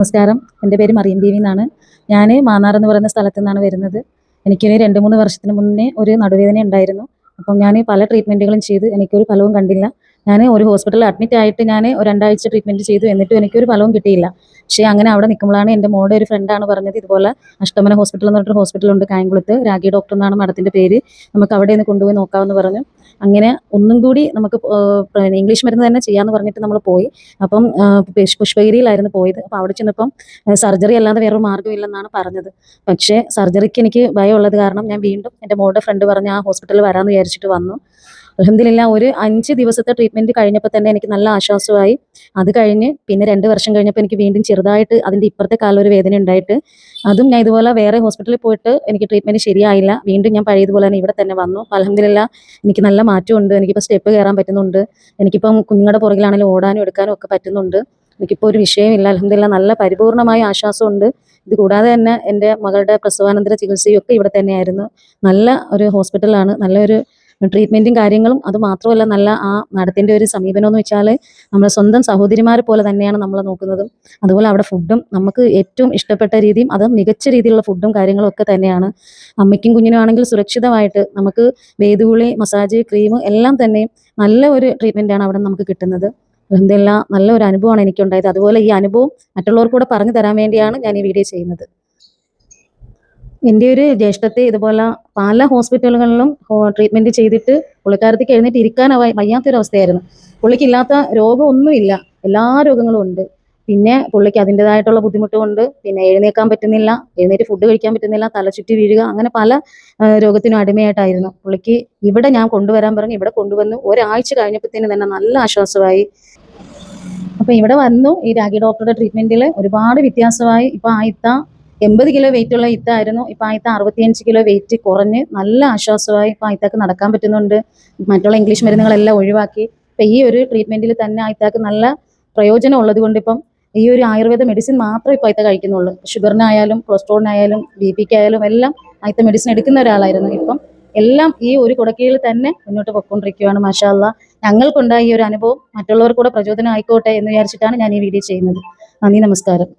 നമസ്കാരം. എൻ്റെ പേര് മറിയം ബീവി എന്നാണ്. ഞാൻ മാന്നാർ എന്ന് പറയുന്ന സ്ഥലത്തു നിന്നാണ് വരുന്നത്. എനിക്കൊരു 2-3 വർഷത്തിന് മുന്നേ ഒരു നടുവേദന ഉണ്ടായിരുന്നു. അപ്പം ഞാൻ പല ട്രീറ്റ്മെൻറ്റുകളും ചെയ്ത് എനിക്കൊരു ഫലവും കണ്ടില്ല. ഞാൻ ഒരു ഹോസ്പിറ്റലിൽ അഡ്മിറ്റ് ആയിട്ട് ഞാൻ ഒരു 2 ആഴ്ച ട്രീറ്റ്മെൻറ്റ് ചെയ്തു. എന്നിട്ടും എനിക്കൊരു ഫലവും കിട്ടിയില്ല. പക്ഷേ അങ്ങനെ അവിടെ നിൽക്കുമ്പോഴാണ് എൻ്റെ മോളുടെ ഒരു ഫ്രണ്ടാണ് പറഞ്ഞത്, ഇതുപോലെ അഷ്ടമന ഹോസ്പിറ്റൽ എന്ന് പറഞ്ഞിട്ടൊരു ഹോസ്പിറ്റലുണ്ട് കായംകുളത്ത്. രാഗി ഡോക്ടർ എന്നാണ് മാഡത്തിൻ്റെ പേര്. നമുക്ക് അവിടെ ഒന്ന് കൊണ്ടുപോയി നോക്കാമെന്ന് പറഞ്ഞു. അങ്ങനെ ഒന്നും കൂടി നമുക്ക് ഇംഗ്ലീഷ് മരുന്ന് തന്നെ ചെയ്യാമെന്ന് പറഞ്ഞിട്ട് നമ്മൾ പോയി. അപ്പം പുഷ്പഗിരിയിലായിരുന്നു പോയത്. അപ്പോൾ അവിടെ ചെന്നപ്പം സർജറി അല്ലാതെ വേറൊരു മാർഗ്ഗമില്ലെന്നാണ് പറഞ്ഞത്. പക്ഷേ സർജറിക്ക് എനിക്ക് ഭയമുള്ളത് കാരണം ഞാൻ വീണ്ടും എൻ്റെ മോളുടെ ഫ്രണ്ട് പറഞ്ഞ് ആ ഹോസ്പിറ്റലിൽ വരാമെന്ന് വിചാരിച്ചിട്ട് വന്നു. അൽഹംദുലില്ലാ ഒരു 5 ദിവസത്തെ ട്രീറ്റ്മെൻറ്റ് കഴിഞ്ഞപ്പോൾ തന്നെ എനിക്ക് നല്ല ആശ്വാസമായി. അത് കഴിഞ്ഞ് പിന്നെ 2 വർഷം കഴിഞ്ഞപ്പോൾ എനിക്ക് വീണ്ടും ചെറുതായിട്ട് അതിൻ്റെ ഇപ്പുറത്തെ കാലൊരു വേദന ഉണ്ടായിട്ട് അതും ഞാൻ ഇതുപോലെ വേറെ ഹോസ്പിറ്റലിൽ പോയിട്ട് എനിക്ക് ട്രീറ്റ്മെൻറ്റ് ശരിയായില്ല. വീണ്ടും ഞാൻ പഴയതുപോലെ തന്നെ ഇവിടെ തന്നെ വന്നു. അൽഹംദുലില്ലാ എനിക്ക് നല്ല മാറ്റമുണ്ട്. എനിക്കിപ്പോൾ സ്റ്റെപ്പ് കയറാൻ പറ്റുന്നുണ്ട്. എനിക്കിപ്പം കുഞ്ഞുങ്ങളുടെ പുറകിലാണെങ്കിലും ഓടാനും എടുക്കാനും ഒക്കെ പറ്റുന്നുണ്ട്. എനിക്കിപ്പോൾ ഒരു വിഷയമില്ല. അൽഹംദുലില്ലാ നല്ല പരിപൂർണമായ ആശ്വാസമുണ്ട്. ഇത് കൂടാതെ തന്നെ എൻ്റെ മകളുടെ പ്രസവാനന്തര ചികിത്സയും ഒക്കെ ഇവിടെ തന്നെയായിരുന്നു. നല്ല ഒരു ഹോസ്പിറ്റലാണ്. നല്ലൊരു ട്രീറ്റ്മെൻറ്റും കാര്യങ്ങളും. അത് മാത്രമല്ല നല്ല ആ മാഡത്തിൻ്റെ ഒരു സമീപനം എന്ന് വെച്ചാൽ നമ്മുടെ സ്വന്തം സഹോദരിമാരെ പോലെ തന്നെയാണ് നമ്മളെ നോക്കുന്നതും. അതുപോലെ അവിടെ ഫുഡും നമുക്ക് ഏറ്റവും ഇഷ്ടപ്പെട്ട രീതിയും അത് മികച്ച രീതിയിലുള്ള ഫുഡും കാര്യങ്ങളും ഒക്കെ തന്നെയാണ്. അമ്മയ്ക്കും കുഞ്ഞിനും ആണെങ്കിൽ സുരക്ഷിതമായിട്ട് നമുക്ക് വേദുകുളി, മസാജ്, ക്രീം എല്ലാം തന്നെ നല്ല ഒരു ട്രീറ്റ്മെൻറ്റാണ് അവിടെ നമുക്ക് കിട്ടുന്നത്. അൽഹംദുലില്ലാ നല്ലൊരു അനുഭവമാണ് എനിക്കുണ്ടായത്. അതുപോലെ ഈ അനുഭവം മറ്റുള്ളവർക്ക് കൂടെ പറഞ്ഞു തരാൻ വേണ്ടിയാണ് ഞാൻ ഈ വീഡിയോ ചെയ്യുന്നത്. എൻ്റെ ഒരു ജ്യേഷ്ഠത്തെ ഇതുപോലെ പല ഹോസ്പിറ്റലുകളിലും ട്രീറ്റ്മെൻറ്റ് ചെയ്തിട്ട് പുള്ളിക്കാരത്തിക്ക് എഴുന്നേറ്റ് ഇരിക്കാൻ വയ്യാത്തൊരവസ്ഥയായിരുന്നു. പുള്ളിക്കില്ലാത്ത രോഗമൊന്നുമില്ല, എല്ലാ രോഗങ്ങളും ഉണ്ട്. പിന്നെ പുള്ളിക്ക് അതിൻ്റെതായിട്ടുള്ള ബുദ്ധിമുട്ട് കൊണ്ട് പിന്നെ എഴുന്നേൽക്കാൻ പറ്റുന്നില്ല, എഴുന്നേറ്റ് ഫുഡ് കഴിക്കാൻ പറ്റുന്നില്ല, തലചുറ്റി വീഴുക, അങ്ങനെ പല രോഗത്തിനും അടിമയായിട്ടായിരുന്നു. പുള്ളിക്ക് ഇവിടെ ഞാൻ കൊണ്ടുവരാൻ പറഞ്ഞ് ഇവിടെ കൊണ്ടുവന്നു. ഒരാഴ്ച കഴിഞ്ഞപ്പോഴത്തേന് തന്നെ നല്ല ആശ്വാസമായി. അപ്പോൾ ഇവിടെ വന്നു ഈ രാഗി ഡോക്ടറുടെ ട്രീറ്റ്മെൻറ്റിൽ ഒരുപാട് വ്യത്യാസമായി. ഇപ്പോൾ ആ ഇത്ത 80 കിലോ വെയിറ്റുള്ള ഇത്തായിരുന്നു. ഇപ്പോൾ ആ ഇത്ത 65 കിലോ വെയിറ്റ് കുറഞ്ഞ് നല്ല ആശ്വാസമായി. ഇപ്പോൾ ആ ഇത്താക്ക് നടക്കാൻ പറ്റുന്നുണ്ട്. മറ്റുള്ള ഇംഗ്ലീഷ് മരുന്നുകളെല്ലാം ഒഴിവാക്കി ഇപ്പം ഈ ഒരു ട്രീറ്റ്മെൻറ്റിൽ തന്നെ ആ ഇത്താക്ക് നല്ല പ്രയോജനം ഉള്ളത് കൊണ്ട് ഇപ്പം ഈ ഒരു ആയുർവേദ മെഡിസിൻ മാത്രമേ ഇപ്പോൾ ഇത്ത കഴിക്കുന്നുള്ളൂ. ഷുഗറിനായാലും കൊളസ്ട്രോളിനായാലും BP-ക്കായാലും എല്ലാം ആ ഇത്ത മെഡിസിൻ എടുക്കുന്ന ഒരാളായിരുന്നു. ഇപ്പം എല്ലാം ഈ ഒരു കുടക്കീഴിൽ തന്നെ മുന്നോട്ട് പൊയ്ക്കൊണ്ടിരിക്കുകയാണ്. മാഷാ അല്ലാഹ്. ഞങ്ങൾക്കുണ്ടായ ഈ ഒരു അനുഭവം മറ്റുള്ളവർക്ക് കൂടെ പ്രചോദനം ആയിക്കോട്ടെ എന്ന് വിചാരിച്ചിട്ടാണ് ഞാൻ ഈ വീഡിയോ ചെയ്യുന്നത്. നന്ദി, നമസ്കാരം.